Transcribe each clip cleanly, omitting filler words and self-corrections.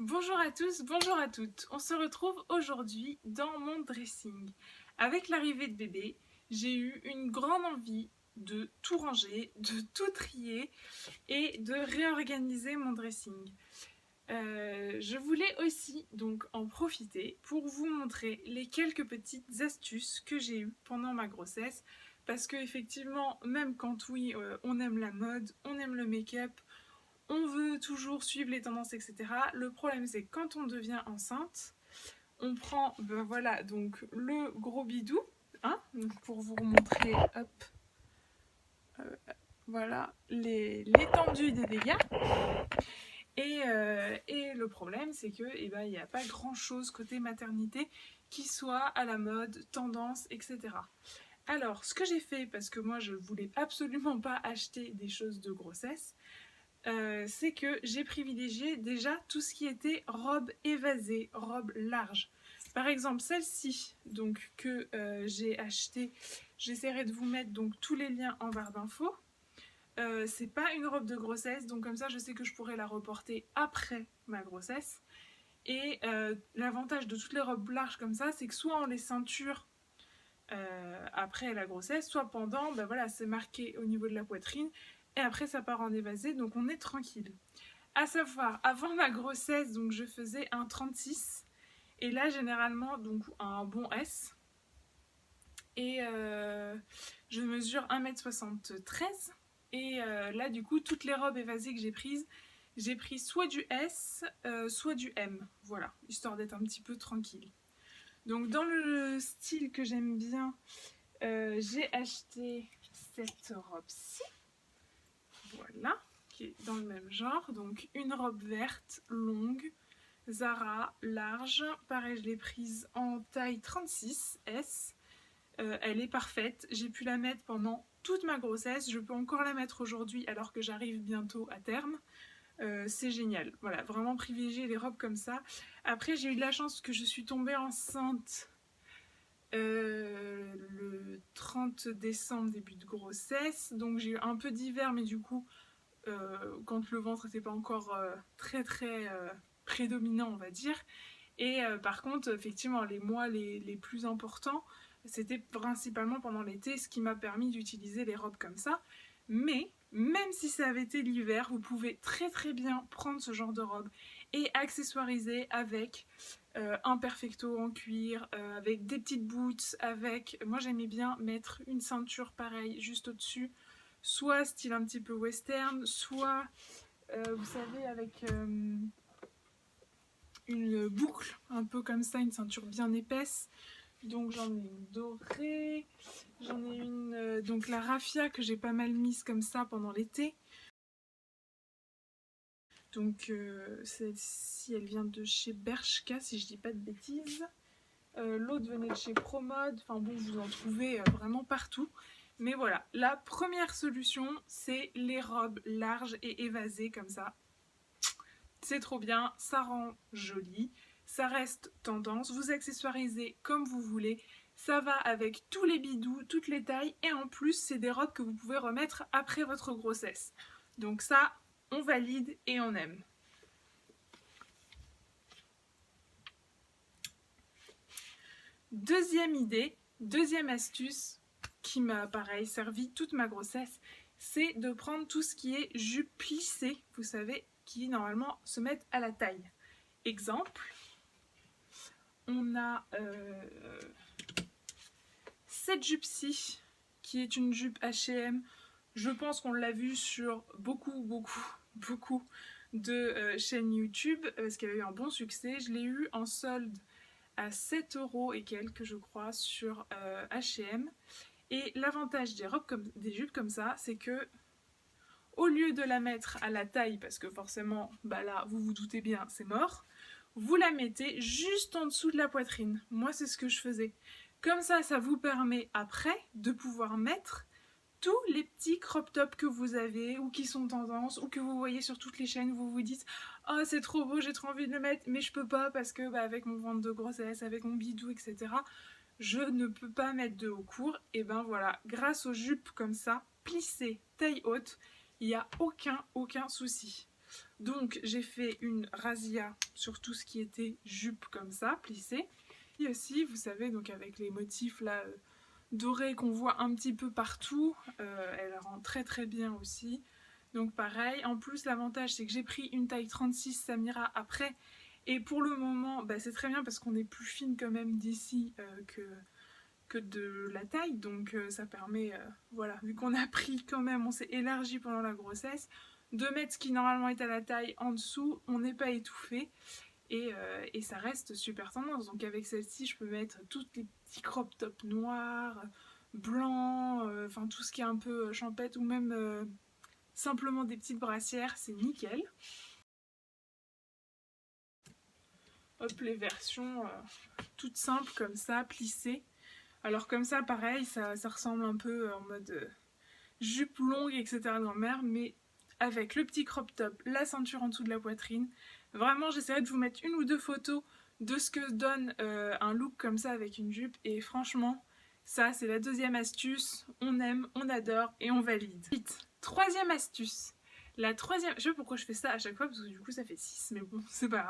Bonjour à tous, bonjour à toutes. On se retrouve aujourd'hui dans mon dressing. Avec l'arrivée de bébé, j'ai eu une grande envie de tout ranger, de tout trier et de réorganiser mon dressing. Je voulais aussi donc en profiter pour vous montrer les quelques petites astuces que j'ai eues pendant ma grossesse. Parce que effectivement, même quand oui, on aime la mode, on aime le make-up, on veut toujours suivre les tendances, etc. Le problème, c'est que quand on devient enceinte, on prend, ben voilà, donc le gros bidou, hein, pour vous montrer, hop, voilà, l'étendue des dégâts. Et le problème, c'est que, eh ben, il n'y a pas grand-chose côté maternité qui soit à la mode, tendance, etc. Alors, ce que j'ai fait, parce que moi, je voulais absolument pas acheter des choses de grossesse, c'est que j'ai privilégié déjà tout ce qui était robe évasée, robe large. Par exemple, celle-ci, donc que j'ai achetée, j'essaierai de vous mettre donc tous les liens en barre d'infos. C'est pas une robe de grossesse, donc comme ça, je sais que je pourrais la reporter après ma grossesse. Et l'avantage de toutes les robes larges comme ça, c'est que soit on les ceinture après la grossesse, soit pendant, ben voilà, c'est marqué au niveau de la poitrine, et après ça part en évasé, donc on est tranquille. À savoir, avant ma grossesse, donc je faisais un 36, et là généralement donc un bon S, et je mesure 1m73, et là du coup toutes les robes évasées que j'ai pris soit du S, soit du M, voilà, histoire d'être un petit peu tranquille. Donc dans le style que j'aime bien, j'ai acheté cette robe-ci, voilà, qui est dans le même genre, donc une robe verte, longue, Zara, large, pareil je l'ai prise en taille 36 S, elle est parfaite, j'ai pu la mettre pendant toute ma grossesse, je peux encore la mettre aujourd'hui alors que j'arrive bientôt à terme. C'est génial, voilà, vraiment privilégier les robes comme ça. Après j'ai eu de la chance que je suis tombée enceinte le 30 décembre, début de grossesse, donc j'ai eu un peu d'hiver, mais du coup quand le ventre n'était pas encore très prédominant, on va dire. Et par contre, effectivement, les mois les plus importants, c'était principalement pendant l'été, ce qui m'a permis d'utiliser les robes comme ça. Mais même si ça avait été l'hiver, vous pouvez très bien prendre ce genre de robe et accessoiriser avec un perfecto en cuir, avec des petites boots, avec... Moi j'aimais bien mettre une ceinture pareille juste au-dessus, soit style un petit peu western, soit, vous savez, avec une boucle, un peu comme ça, une ceinture bien épaisse. Donc j'en ai une dorée, j'en ai une, donc la raffia que j'ai pas mal mise comme ça pendant l'été. Donc celle-ci, elle vient de chez Bershka, si je dis pas de bêtises. L'autre venait de chez Promode, enfin bon, vous en trouvez vraiment partout. Mais voilà, la première solution, c'est les robes larges et évasées comme ça. C'est trop bien, ça rend joli, ça reste tendance, vous accessoirisez comme vous voulez, ça va avec tous les bidous, toutes les tailles, et en plus, c'est des robes que vous pouvez remettre après votre grossesse. Donc ça, on valide et on aime. Deuxième idée, deuxième astuce qui m'a pareil servi toute ma grossesse, c'est de prendre tout ce qui est jupe plissée, vous savez, qui normalement se mettent à la taille. Exemple, on a cette jupe-ci, qui est une jupe H&M. Je pense qu'on l'a vue sur beaucoup de chaînes YouTube, parce qu'elle a eu un bon succès. Je l'ai eu en solde à 7 € et quelques, je crois, sur H&M. Et l'avantage des jupes comme ça, c'est que au lieu de la mettre à la taille, parce que forcément, bah là, vous vous doutez bien, c'est mort, vous la mettez juste en dessous de la poitrine. Moi, c'est ce que je faisais. Comme ça vous permet après de pouvoir mettre tous les petits crop tops que vous avez ou qui sont tendance ou que vous voyez sur toutes les chaînes, vous vous dites « Oh, c'est trop beau, j'ai trop envie de le mettre, mais je peux pas parce que bah, avec mon ventre de grossesse, avec mon bidou, etc., je ne peux pas mettre de haut court. » Et ben voilà, grâce aux jupes comme ça, plissées, taille haute, il n'y a aucun souci. Donc j'ai fait une razzia sur tout ce qui était jupe comme ça, plissée. Et aussi, vous savez, donc avec les motifs là dorés qu'on voit un petit peu partout, elle rend très très bien aussi. Donc pareil, en plus l'avantage c'est que j'ai pris une taille 36 Samira après. Et pour le moment, bah, c'est très bien parce qu'on est plus fine quand même d'ici que de la taille. Donc ça permet, voilà, vu qu'on a pris quand même, on s'est élargi pendant la grossesse, de mettre ce qui normalement est à la taille en dessous, on n'est pas étouffé. Et ça reste super tendance. Donc avec celle-ci, je peux mettre tous les petits crop tops noirs, blancs, enfin tout ce qui est un peu champêtre ou même simplement des petites brassières, c'est nickel. Hop, les versions toutes simples comme ça, plissées. Alors comme ça, pareil, ça ressemble un peu en mode jupe longue, etc. grand-mère, mais avec le petit crop top, la ceinture en dessous de la poitrine. Vraiment, j'essaierai de vous mettre une ou deux photos de ce que donne un look comme ça avec une jupe. Et franchement, ça, c'est la deuxième astuce. On aime, on adore et on valide. Vite. Troisième astuce. La troisième... Je sais pas pourquoi je fais ça à chaque fois, parce que du coup, ça fait 6, mais bon, c'est pas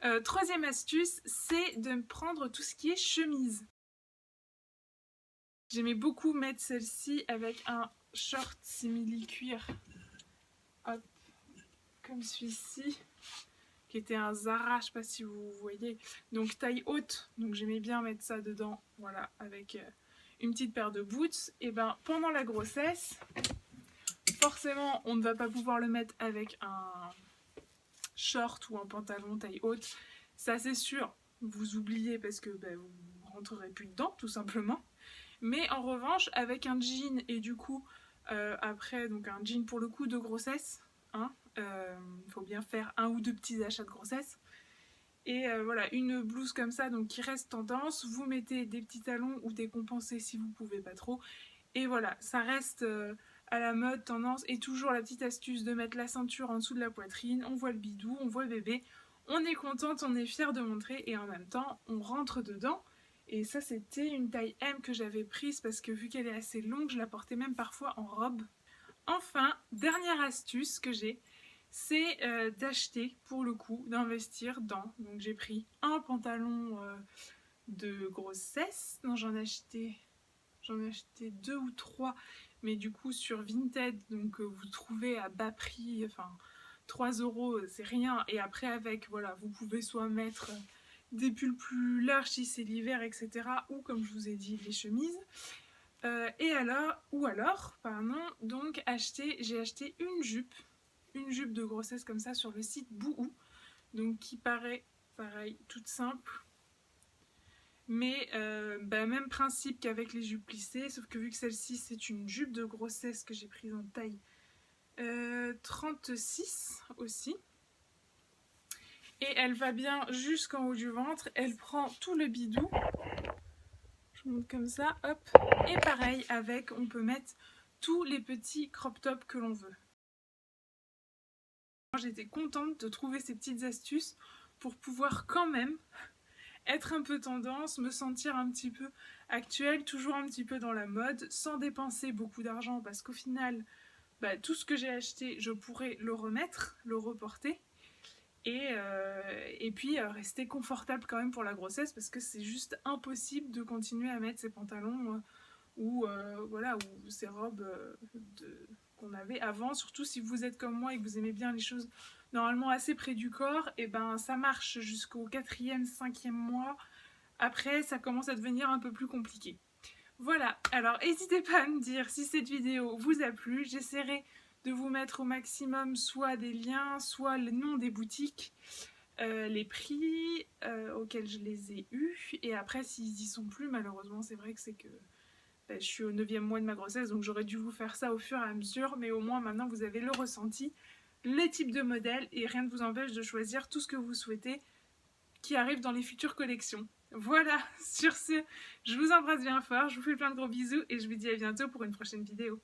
grave. Troisième astuce, c'est de prendre tout ce qui est chemise. J'aimais beaucoup mettre celle-ci avec un short simili cuir. Hop, comme celui-ci, qui était un Zara, je sais pas si vous voyez, donc taille haute, donc j'aimais bien mettre ça dedans, voilà, avec une petite paire de boots. Et ben pendant la grossesse, forcément on ne va pas pouvoir le mettre avec un short ou un pantalon taille haute, ça c'est sûr, vous oubliez parce que ben, vous rentrerez plus dedans tout simplement. Mais en revanche avec un jean et du coup après donc un jean pour le coup de grossesse, hein, faut bien faire un ou deux petits achats de grossesse. Et voilà, une blouse comme ça donc qui reste tendance, vous mettez des petits talons ou des compensés si vous pouvez pas trop. Et voilà, ça reste à la mode, tendance. Et toujours la petite astuce de mettre la ceinture en dessous de la poitrine, on voit le bidou, on voit le bébé, on est contente, on est fière de montrer et en même temps on rentre dedans. Et ça c'était une taille M que j'avais prise parce que vu qu'elle est assez longue, je la portais même parfois en robe. Enfin, dernière astuce que j'ai, c'est d'acheter pour le coup, d'investir dans. Donc j'ai pris un pantalon de grossesse, non j'en ai acheté deux ou trois, mais du coup sur Vinted, donc vous trouvez à bas prix, enfin 3 € c'est rien. Et après avec, voilà, vous pouvez soit mettre des pulls plus larges si c'est l'hiver, etc. Ou comme je vous ai dit, les chemises. Pardon, donc j'ai acheté une jupe de grossesse comme ça sur le site Bouhou, donc qui paraît pareil, toute simple, mais même principe qu'avec les jupes plissées, sauf que vu que celle-ci c'est une jupe de grossesse que j'ai prise en taille 36 aussi, et elle va bien jusqu'en haut du ventre, elle prend tout le bidou. Je monte comme ça, hop, et pareil avec, on peut mettre tous les petits crop tops que l'on veut. J'étais contente de trouver ces petites astuces pour pouvoir quand même être un peu tendance, me sentir un petit peu actuelle, toujours un petit peu dans la mode, sans dépenser beaucoup d'argent parce qu'au final, bah, tout ce que j'ai acheté, je pourrais le remettre, le reporter. Et puis rester confortable quand même pour la grossesse parce que c'est juste impossible de continuer à mettre ces pantalons ou voilà, ou ces robes qu'on avait avant, surtout si vous êtes comme moi et que vous aimez bien les choses normalement assez près du corps. Et ben ça marche jusqu'au 4e, 5e mois. Après ça commence à devenir un peu plus compliqué. Voilà, alors n'hésitez pas à me dire si cette vidéo vous a plu. J'essaierai de vous mettre au maximum soit des liens, soit le nom des boutiques, les prix auxquels je les ai eus. Et après, s'ils y sont plus, malheureusement, c'est vrai que c'est que je suis au 9e mois de ma grossesse, donc j'aurais dû vous faire ça au fur et à mesure. Mais au moins, maintenant, vous avez le ressenti, les types de modèles, et rien ne vous empêche de choisir tout ce que vous souhaitez qui arrive dans les futures collections. Voilà, sur ce, je vous embrasse bien fort, je vous fais plein de gros bisous et je vous dis à bientôt pour une prochaine vidéo.